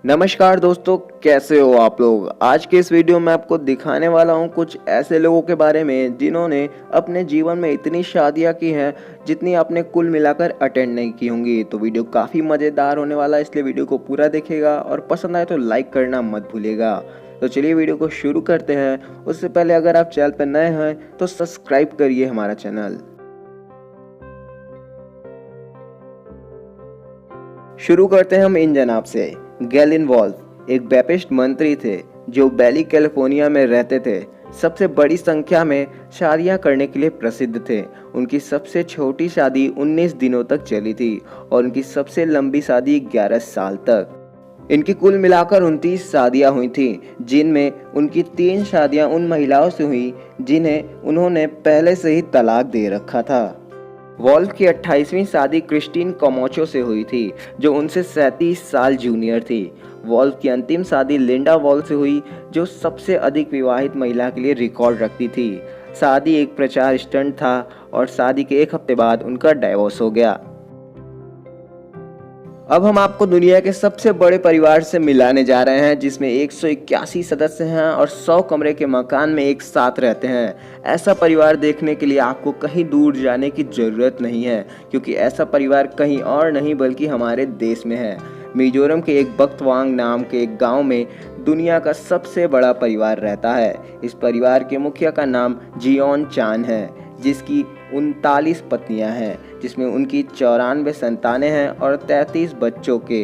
नमस्कार दोस्तों, कैसे हो आप लोग। आज के इस वीडियो में आपको दिखाने वाला हूं कुछ ऐसे लोगों के बारे में जिन्होंने अपने जीवन में इतनी शादियां की हैं जितनी आपने कुल मिलाकर अटेंड नहीं की होंगी। तो वीडियो काफ़ी मज़ेदार होने वाला है, इसलिए वीडियो को पूरा देखिएगा और पसंद आए तो लाइक करना मत भूलिएगा। तो चलिए वीडियो को शुरू करते हैं। उससे पहले अगर आप चैनल पर नए हैं तो सब्सक्राइब करिए हमारा चैनल। शुरू करते हैं हम इन जनाब से। गैलिन वॉल्फ एक बैपिस्ट मंत्री थे जो बैली कैलिफोर्निया में रहते थे। सबसे बड़ी संख्या में शादियां करने के लिए प्रसिद्ध थे। उनकी सबसे छोटी शादी 19 दिनों तक चली थी और उनकी सबसे लंबी शादी 11 साल तक। इनकी कुल मिलाकर 29 शादियां हुई थी, जिनमें उनकी 3 शादियां उन महिलाओं से हुई जिन्हें उन्होंने पहले से ही तलाक दे रखा था। वॉल्फ की 28वीं शादी क्रिस्टीन कमोचो से हुई थी, जो उनसे 37 साल जूनियर थी। वॉल्फ की अंतिम शादी लिंडा वॉल्फ से हुई, जो सबसे अधिक विवाहित महिला के लिए रिकॉर्ड रखती थी। शादी एक प्रचार स्टंट था और शादी के 1 हफ्ते बाद उनका डाइवोर्स हो गया। अब हम आपको दुनिया के सबसे बड़े परिवार से मिलाने जा रहे हैं, जिसमें 181 सदस्य हैं और 100 कमरे के मकान में एक साथ रहते हैं। ऐसा परिवार देखने के लिए आपको कहीं दूर जाने की ज़रूरत नहीं है, क्योंकि ऐसा परिवार कहीं और नहीं बल्कि हमारे देश में है। मिजोरम के एक बख्तवांग नाम के एक गांव में दुनिया का सबसे बड़ा परिवार रहता है। इस परिवार के मुखिया का नाम जियोन चान है, जिसकी 39 पत्नियां हैं, जिसमें उनकी 94 संतानें हैं और 33 बच्चों के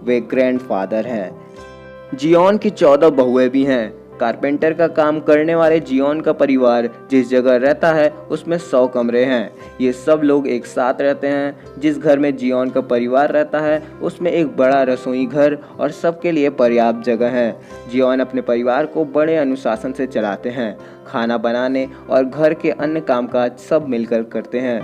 वे ग्रैंडफादर हैं। जियोन की 14 बहुएं भी हैं। कारपेंटर का काम करने वाले जियोन का परिवार जिस जगह रहता है उसमें 100 कमरे हैं। ये सब लोग एक साथ रहते हैं। जिस घर में जियोन का परिवार रहता है उसमें एक बड़ा रसोई घर और सबके लिए पर्याप्त जगह है। जियोन अपने परिवार को बड़े अनुशासन से चलाते हैं। खाना बनाने और घर के अन्य कामकाज सब मिलकर करते हैं।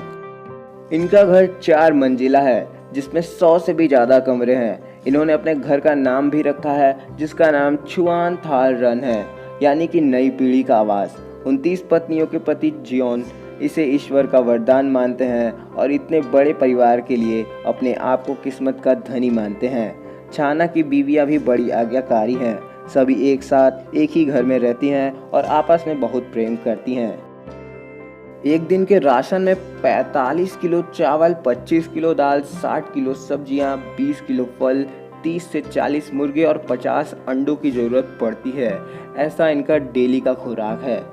इनका घर 4 मंजिला है, जिसमें 100 से भी ज़्यादा कमरे हैं। इन्होंने अपने घर का नाम भी रखा है, जिसका नाम छुआन थाल रन है, यानी कि नई पीढ़ी का आवास। 29 पत्नियों के पति जियोन इसे ईश्वर का वरदान मानते हैं और इतने बड़े परिवार के लिए अपने आप को किस्मत का धनी मानते हैं। छाना की बीवियां भी बड़ी आज्ञाकारी हैं। सभी एक साथ एक ही घर में रहती हैं और आपस में बहुत प्रेम करती हैं। एक दिन के राशन में 45 किलो चावल, 25 किलो दाल, 60 किलो सब्जियां, 20 किलो फल, 30 से 40 मुर्गे और 50 अंडों की जरूरत पड़ती है। ऐसा इनका डेली का खुराक है।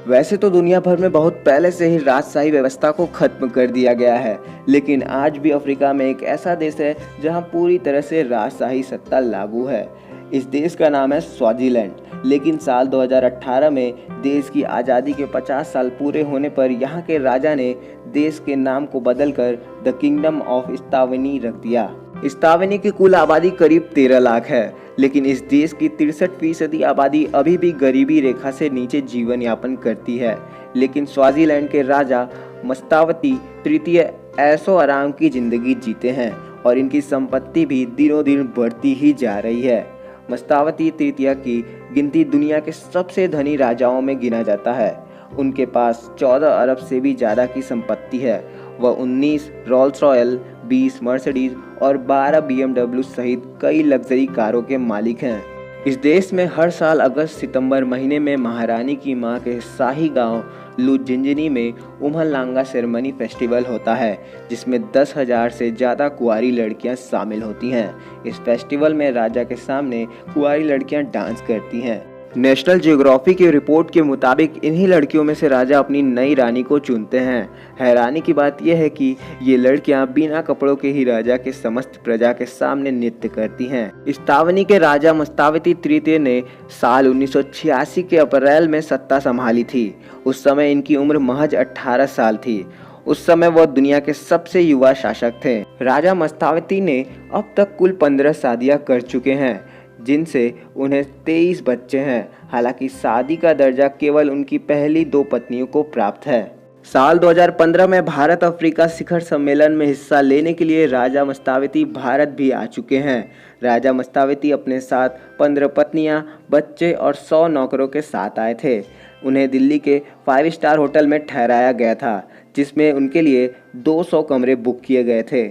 वैसे तो दुनिया भर में बहुत पहले से ही राजशाही व्यवस्था को खत्म कर दिया गया है, लेकिन आज भी अफ्रीका में एक ऐसा देश है जहां पूरी तरह से राजशाही सत्ता लागू है। इस देश का नाम है स्वाजीलैंड। लेकिन साल 2018 में देश की आज़ादी के 50 साल पूरे होने पर यहाँ के राजा ने देश के नाम को बदलकर द किंगडम ऑफ स्तावनी रख दिया। स्तावनी की कुल आबादी करीब 13 लाख है, लेकिन इस देश की 63% आबादी अभी भी गरीबी रेखा से नीचे जीवन यापन करती है। लेकिन स्वाजीलैंड के राजा मस्तावती तृतीय ऐशो आराम की जिंदगी जीते हैं और इनकी संपत्ति भी दिनों दिन बढ़ती ही जा रही है। मस्तावती तृतीय की गिनती दुनिया के सबसे धनी राजाओं में गिना जाता है। उनके पास 14 अरब से भी ज़्यादा की संपत्ति है। वह 19 रोल्स रॉयल, 20 मर्सिडीज और 12 BMW सहित कई लग्जरी कारों के मालिक हैं। इस देश में हर साल अगस्त सितंबर महीने में महारानी की मां के शाही गांव लुजिंजनी में उमहलांगा सेरेमनी फेस्टिवल होता है, जिसमें 10,000 से ज़्यादा कुंवारी लड़कियां शामिल होती हैं। इस फेस्टिवल में राजा के सामने कुंवारी लड़कियां डांस करती हैं। नेशनल जियोग्राफी की रिपोर्ट के मुताबिक इन्हीं लड़कियों में से राजा अपनी नई रानी को चुनते हैं। हैरानी की बात यह है कि ये लड़कियां बिना कपड़ों के ही राजा के समस्त प्रजा के सामने नृत्य करती हैं। स्तावनी के राजा मस्तावती तृतीय ने साल 1986 के अप्रैल में सत्ता संभाली थी। उस समय इनकी उम्र महज 18 साल थी। उस समय वह दुनिया के सबसे युवा शासक थे। राजा मस्तावती ने अब तक कुल 15 शादियां कर चुके हैं, जिनसे उन्हें 23 बच्चे हैं। हालांकि शादी का दर्जा केवल उनकी पहली 2 पत्नियों को प्राप्त है। साल 2015 में भारत अफ्रीका शिखर सम्मेलन में हिस्सा लेने के लिए राजा मस्तावती भारत भी आ चुके हैं। राजा मस्तावती अपने साथ 15 पत्नियां, बच्चे और 100 नौकरों के साथ आए थे। उन्हें दिल्ली के 5 स्टार होटल में ठहराया गया था, जिसमें उनके लिए 200 कमरे बुक किए गए थे।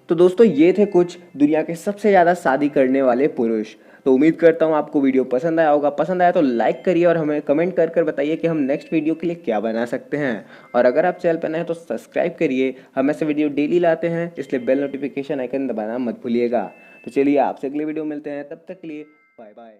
तो दोस्तों ये थे कुछ दुनिया के सबसे ज़्यादा शादी करने वाले पुरुष। तो उम्मीद करता हूँ आपको वीडियो पसंद आया होगा। पसंद आया तो लाइक करिए और हमें कमेंट कर बताइए कि हम नेक्स्ट वीडियो के लिए क्या बना सकते हैं। और अगर आप चैनल पर नए हैं तो सब्सक्राइब करिए। हम ऐसे वीडियो डेली लाते हैं, इसलिए बेल नोटिफिकेशन आइकन दबाना मत भूलिएगा। तो चलिए आपसे अगले वीडियो मिलते हैं, तब तक के लिए बाय बाय।